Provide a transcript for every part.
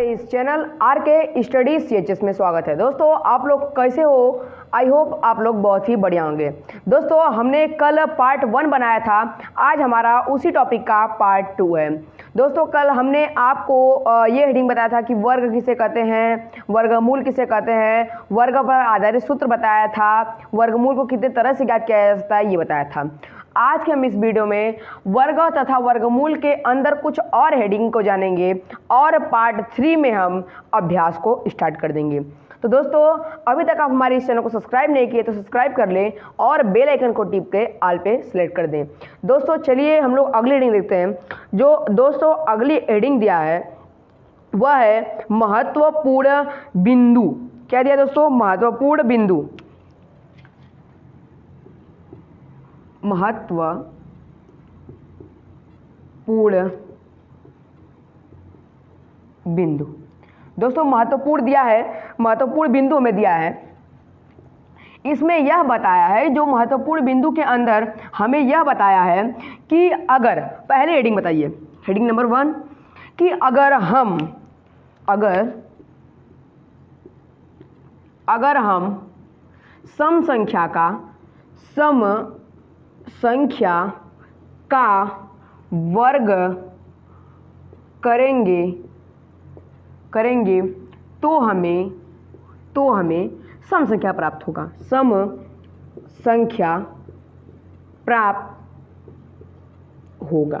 हमारे इस channel R K study CHS में स्वागत है। दोस्तों आप लोग कैसे हो? आई होप आप लोग बहुत ही बढ़िया होंगे। दोस्तों हमने कल पार्ट 1 बनाया था, आज हमारा उसी टॉपिक का पार्ट 2 है। दोस्तों कल हमने आपको ये हेडिंग बताया था कि वर्ग किसे कहते हैं, वर्गमूल किसे कहते हैं, वर्ग पर आधारित सूत्र बताया था, वर्गमूल को कितने तरह से ज्ञात किया जा सकता है ये बताया था। आज के हम इस वीडियो में वर्ग तथा वर्गमूल के अंदर कुछ और हेडिंग को जानेंगे और पार्ट 3 में हम अभ्यास को स्टार्ट कर देंगे। तो दोस्तों अभी तक आप हमारे इस चैनल को सब्सक्राइब नहीं किए तो सब्सक्राइब कर लें और बेल आइकन को टिप के ऑल पे सेलेक्ट कर दें। दोस्तों चलिए हम लोग अगली हेडिंग देखते हैं। जो दोस्तों अगली हेडिंग दिया है वह है महत्वपूर्ण बिंदु। क्या दिया दोस्तों? महत्वपूर्ण बिंदु। महत्वपूर्ण बिंदु। दोस्तों महत्वपूर्ण दिया है, महत्वपूर्ण बिंदु हमें दिया है। इसमें यह बताया है, जो महत्वपूर्ण बिंदु के अंदर हमें यह बताया है कि अगर, पहले हेडिंग बताइए, हेडिंग नंबर 1 कि अगर हम सम संख्या का वर्ग करेंगे तो हमें सम संख्या प्राप्त होगा। सम संख्या प्राप्त होगा।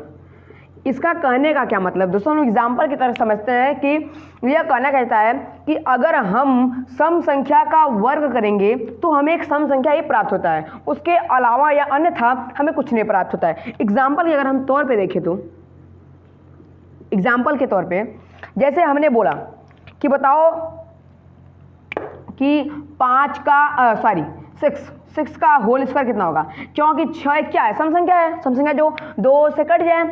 इसका कहने का क्या मतलब? दोस्तों हम एग्जाम्पल की तरह समझते हैं कि यह कहना कहता है कि अगर हम सम संख्या का वर्ग करेंगे तो हमें एक सम संख्या ही प्राप्त होता है, उसके अलावा या अन्यथा हमें कुछ नहीं प्राप्त होता है। एग्जाम्पल की अगर हम तौर पे देखें तो एग्जाम्पल के तौर पे जैसे हमने बोला कि बताओ कि 6 का होल स्क्वायर कितना होगा, क्योंकि 6 क्या है? सम संख्या है, सम संख्या जो 2 से कट जाए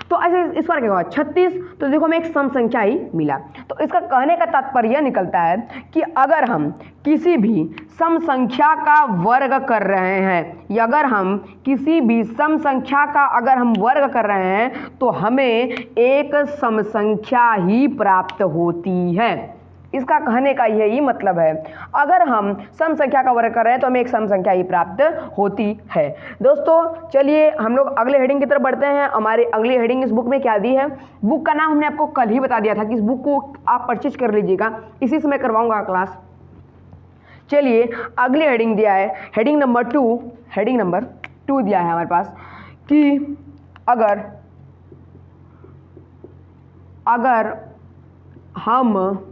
तो ऐसे स्क्वायर क्या होगा? 36। तो देखो हमें एक सम संख्या ही मिला। तो इसका कहने का तात्पर्य यह निकलता है कि अगर हम किसी भी सम संख्या का वर्ग कर रहे हैं, या अगर हम किसी भी सम संख्या का अगर हम वर्ग कर रहे हैं तो हमें एक सम संख्या ही प्राप्त होती है। इसका कहने का यही मतलब है, अगर हम सम संख्या का वर्ग कर रहे हैं तो हमें एक सम संख्या ही प्राप्त होती है। दोस्तों चलिए हम लोग अगले हेडिंग की तरफ बढ़ते हैं। हमारी अगली हेडिंग इस बुक में क्या दी है? बुक का नाम हमने आपको कल ही बता दिया था कि इस बुक को आप परचेज कर लीजिएगा, इसी से मैं करवाऊंगा क्लास। चलिए अगली हेडिंग दिया है, हेडिंग नंबर 2 दिया है हमारे पास कि अगर हम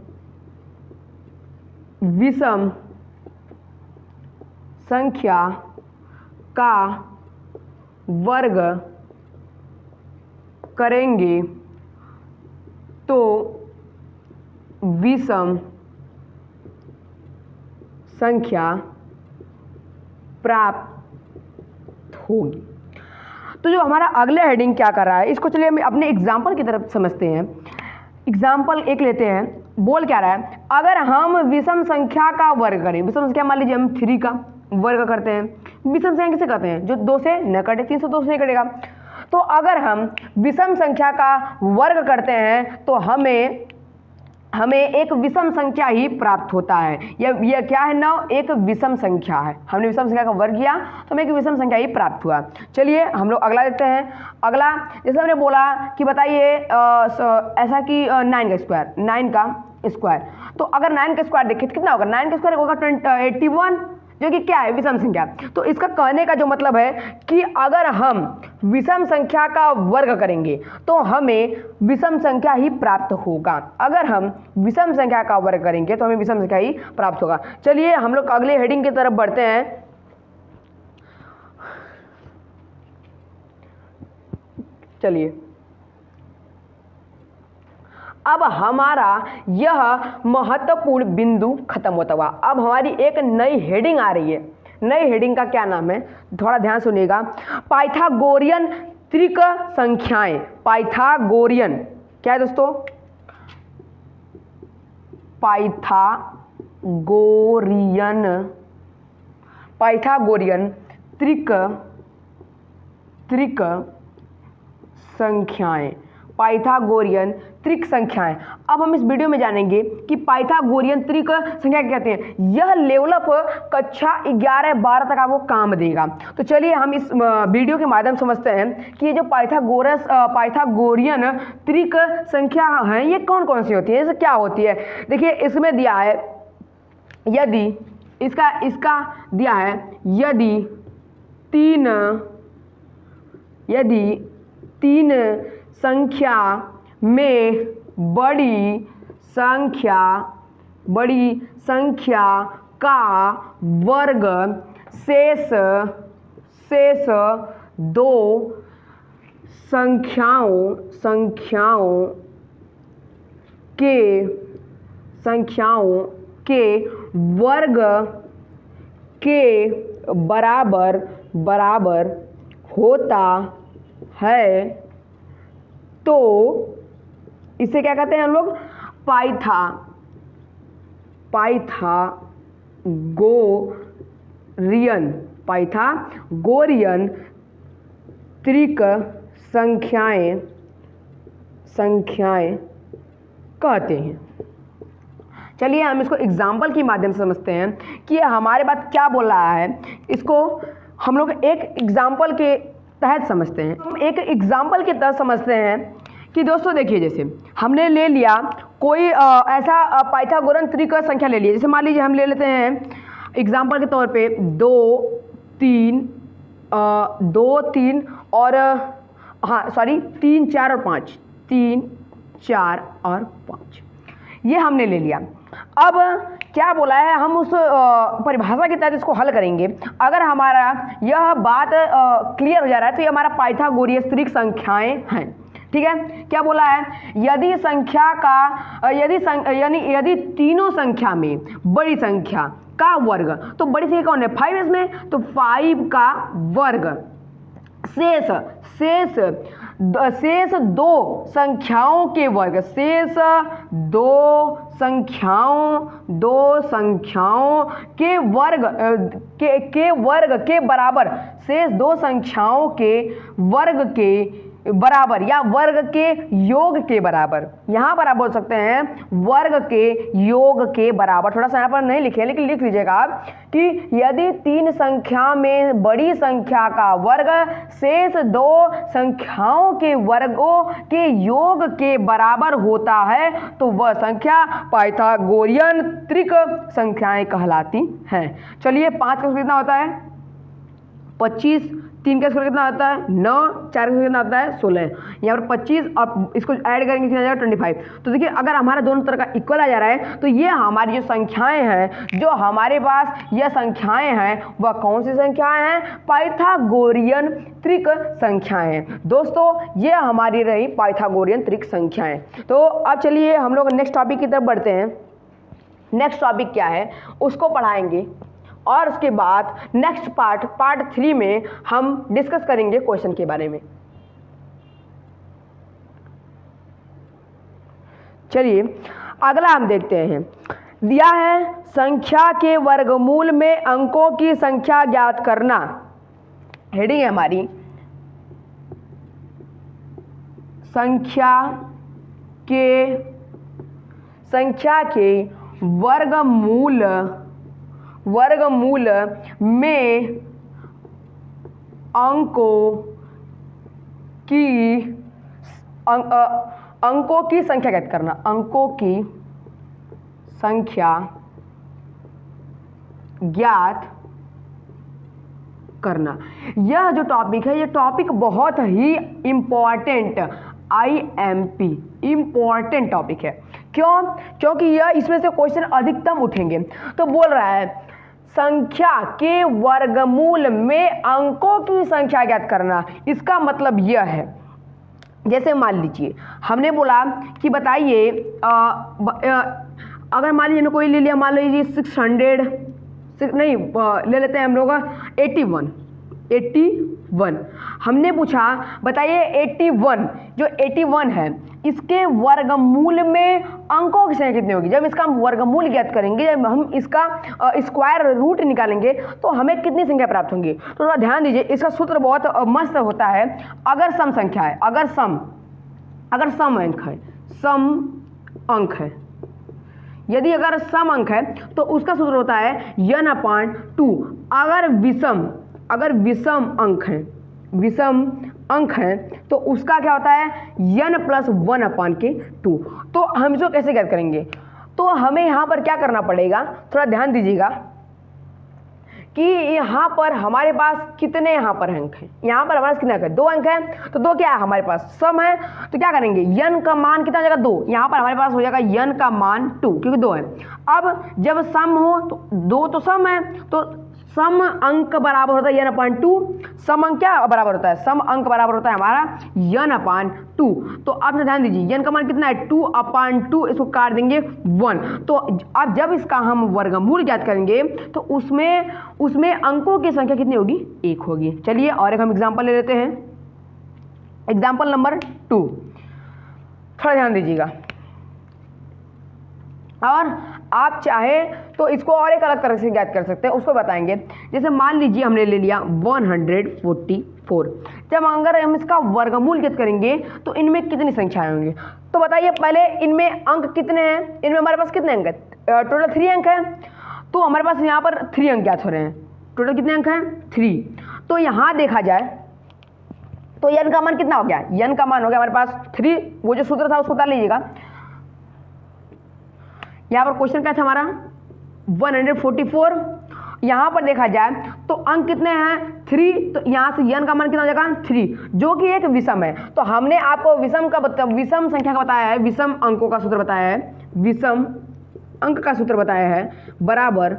विषम संख्या का वर्ग करेंगे तो विषम संख्या प्राप्त होगी। तो जो हमारा अगला हेडिंग क्या कर रहा है, इसको चलिए हम अपने एग्जाम्पल की तरफ समझते हैं। एग्जाम्पल एक लेते हैं। बोल क्या रहा है? अगर हम विषम संख्या का वर्ग करें, विषम संख्या मान लीजिए हम 3 का वर्ग करते हैं। विषम संख्या किसे कहते हैं? जो 2 से न कटे, 302 से नहीं कटेगा। तो अगर हम विषम संख्या का वर्ग करते हैं तो हमें एक विषम संख्या ही प्राप्त होता है। यह क्या है ना? एक विषम संख्या है। हमने विषम संख्या का वर्ग किया तो हमें एक विषम संख्या ही प्राप्त हुआ। चलिए हम लोग अगला देखते हैं। अगला जैसे हमने बोला कि बताइए ऐसा कि 9 का स्क्वायर। तो अगर 9 का स्क्वायर देखें तो कितना होगा? 9 का स्क्वायर होगा 81, जो कि क्या है? विषम संख्या। तो इसका कहने का जो मतलब है कि अगर हम विषम संख्या का वर्ग करेंगे तो हमें विषम संख्या ही प्राप्त होगा। अगर हम विषम संख्या का वर्ग करेंगे तो हमें विषम संख्या ही प्राप्त होगा। चलिए हम लोग अगले हेडिंग की तरफ बढ़ते हैं। चलिए अब हमारा यह महत्वपूर्ण बिंदु खत्म होता हुआ, अब हमारी एक नई हेडिंग आ रही है। नई हेडिंग का क्या नाम है? थोड़ा ध्यान सुनिएगा। पाइथागोरियन त्रिक संख्याएं। पाइथागोरियन क्या है दोस्तों? पाइथागोरियन त्रिक संख्याएं। पाइथागोरियन त्रिक संख्याएं। अब हम इस वीडियो में जानेंगे कि पाइथागोरियन त्रिक संख्या क्या कहते हैं। यह लेवल अप कक्षा 11-12 तक आपको काम देगा। तो चलिए हम इस वीडियो के माध्यम से समझते हैं कि ये जो पाइथागोरियन त्रिक संख्या है ये कौन कौन सी होती है, इससे क्या होती है। देखिए इसमें दिया है यदि इसका दिया है यदि तीन संख्या में बड़ी संख्या का वर्ग शेष दो संख्याओं के वर्ग के बराबर होता है तो इसे क्या कहते हैं हम लोग, पाइथागोरियन त्रिक संख्याएं कहते हैं। चलिए हम इसको एग्जाम्पल के माध्यम से समझते हैं कि हमारे बात क्या बोल रहा है। इसको हम लोग एक एग्जाम्पल के तहत समझते हैं। हम एक एग्जाम्पल के तहत समझते हैं कि दोस्तों देखिए, जैसे हमने ले लिया कोई ऐसा पाइथागोरियन त्रिक संख्या ले लिया। जैसे मान लीजिए हम ले लेते हैं एग्जाम्पल के तौर पे 2 3 और 3 4 और 5, 3 4 और 5 ये हमने ले लिया। अब क्या बोला है, हम उस परिभाषा के तहत इसको हल करेंगे। अगर हमारा यह बात क्लियर हो जा रहा है तो ये हमारा पाइथागोरियन त्रिक संख्याएं हैं। ठीक है, क्या बोला है, यदि तीनों संख्या में बड़ी संख्या का वर्ग, तो बड़ी संख्या कौन है 5 इसमें, तो 5 का वर्ग शेष दो संख्याओं के वर्ग के वर्ग के बराबर, शेष दो संख्याओं के वर्ग के बराबर या वर्ग के योग के बराबर। यहाँ पर आप बोल सकते हैं वर्ग के योग के बराबर। थोड़ा सा यहाँ पर नहीं लिखे लेकिन लिख लीजिएगा आप कि यदि तीन संख्या में बड़ी संख्या का वर्ग शेष दो संख्याओं के वर्गों के योग के बराबर होता है तो वह संख्या पाइथागोरियन त्रिक संख्याएं कहलाती हैं। चलिए 5 का कितना होता है 25, 3 का स्क्वायर कितना आता है 9, 4 का स्क्वायर कितना आता है 16। यहाँ पर 25 और इसको ऐड करेंगे कितना आ जाएगा 25। तो देखिए अगर हमारा दोनों तरह का इक्वल आ जा रहा है तो ये हमारी जो संख्याएं हैं, जो हमारे पास ये संख्याएं हैं वह कौन सी संख्याएं हैं, पाइथागोरियन त्रिक संख्याएं हैं। दोस्तों ये हमारी रही पाइथागोरियन त्रिक संख्याएं। तो अब चलिए हम लोग नेक्स्ट टॉपिक की तरफ बढ़ते हैं। नेक्स्ट टॉपिक क्या है उसको पढ़ाएंगे और उसके बाद नेक्स्ट पार्ट 3 में हम डिस्कस करेंगे क्वेश्चन के बारे में। चलिए अगला हम देखते हैं, दिया है संख्या के वर्गमूल में अंकों की संख्या ज्ञात करना। हेडिंग है हमारी संख्या के वर्गमूल में अंकों की संख्या ज्ञात करना। अंकों की संख्या ज्ञात करना, यह जो टॉपिक है ये टॉपिक बहुत ही इम्पॉर्टेंट IMP इम्पॉर्टेंट टॉपिक है। क्यों? क्योंकि यह इसमें से क्वेश्चन अधिकतम उठेंगे। तो बोल रहा है संख्या के वर्गमूल में अंकों की संख्या ज्ञात करना। इसका मतलब यह है, जैसे मान लीजिए हमने बोला कि बताइए अगर मान लीजिए कोई ले लिया, मान लीजिए 600 नहीं ले लेते हैं हम लोग 81। हमने पूछा बताइए 81 जो 81 है इसके वर्गमूल में अंकों की संख्या कितनी होगी। जब इसका हम वर्गमूल ज्ञात करेंगे, जब हम इसका स्क्वायर रूट निकालेंगे तो हमें कितनी संख्या प्राप्त होंगी। तो थोड़ा ध्यान दीजिए, इसका सूत्र बहुत मस्त होता है। अगर सम संख्या है, अगर सम अंक है, सम अंक है, यदि अगर सम अंक है तो उसका सूत्र होता है n/2। अगर विषम अंक है तो उसका क्या होता है n+1/2। तो हम इसको कैसे ज्ञात करेंगे? तो हमें यहाँ पर क्या करना पड़ेगा, थोड़ा ध्यान दीजिएगा कि यहाँ पर हमारे पास कितने यहाँ पर अंक हैं। यहाँ पर हमारे पास कितने अंक है? 2 अंक है, तो 2 क्या है हमारे पास? सम है। तो क्या करेंगे, n का मान कितना हो जाएगा? 2। यहाँ पर हमारे पास हो जाएगा n का मान 2, क्योंकि 2 है। अब जब सम हो तो 2 तो सम है, तो सम अंक बराबर होता है n/2। सम अंक क्या बराबर होता है? सम अंक बराबर होता है हमारा n/2। तो आप ध्यान दीजिए, n का मान कितना है? 2/2, इसको काट देंगे 1। तो अब जब इसका हम वर्गमूल ज्ञात करेंगे तो उसमें अंकों की संख्या कितनी होगी? 1 होगी। चलिए और एक हम एग्जाम्पल ले लेते हैं, एग्जाम्पल नंबर 2। थोड़ा ध्यान दीजिएगा, और आप चाहे तो इसको और एक अलग तरह से ज्ञात कर सकते हैं, उसको बताएंगे। जैसे मान लीजिए हमने ले लिया 144। जब अगर हम इसका वर्गमूल ज्ञात करेंगे तो इनमें कितनी संख्याएं होंगी? तो बताइए पहले, इनमें अंक कितने हैं? इनमें हमारे पास कितने अंक है? टोटल 3 अंक है। तो हमारे पास यहाँ पर 3 अंक ज्ञात हो रहे हैं। टोटल कितने अंक हैं? 3। तो यहाँ देखा जाए तो n का मान कितना हो गया? n का मान हो गया हमारे पास 3। वो जो सूत्र था उसको उतार लीजिएगा। यहाँ पर क्वेश्चन क्या था हमारा? 144। यहाँ पर देखा जाए तो अंक कितने हैं? 3। तो यहाँ से n का मान कितना हो जाएगा? 3, जो कि एक विषम है। तो हमने आपको विषम संख्या का बताया है, विषम अंकों का सूत्र बताया है, विषम अंक का सूत्र बताया है बराबर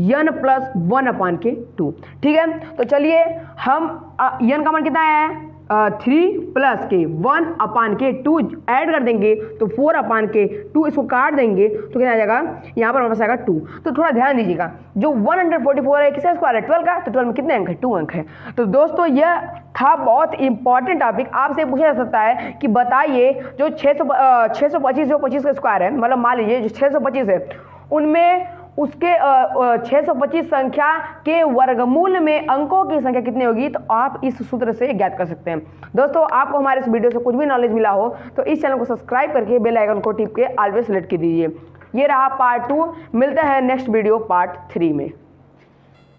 n+1/2। ठीक है, तो चलिए हम n का मान कितना है? 3 प्लस के 1/2 ऐड कर देंगे तो 4/2, इसको काट देंगे तो क्या आ जाएगा? यहाँ पर हमारे पास आएगा 2। तो थोड़ा ध्यान दीजिएगा, जो 144 है किसका स्क्वायर है? 12 का। तो 12 में कितने अंक है? 2 अंक है। तो दोस्तों यह था बहुत इंपॉर्टेंट टॉपिक। आपसे पूछा जा सकता है कि बताइए जो 625 जो 25 का स्क्वायर है, मतलब मान लीजिए जो 625 है उनमें उसके 625 संख्या के वर्गमूल में अंकों की संख्या कितनी होगी? तो आप इस सूत्र से ज्ञात कर सकते हैं। दोस्तों आपको हमारे इस वीडियो से कुछ भी नॉलेज मिला हो तो इस चैनल को सब्सक्राइब करके बेल आइकन को टिप के ऑलवेज सेलेक्ट कर दीजिए। ये रहा पार्ट 2। मिलते हैं नेक्स्ट वीडियो पार्ट 3 में।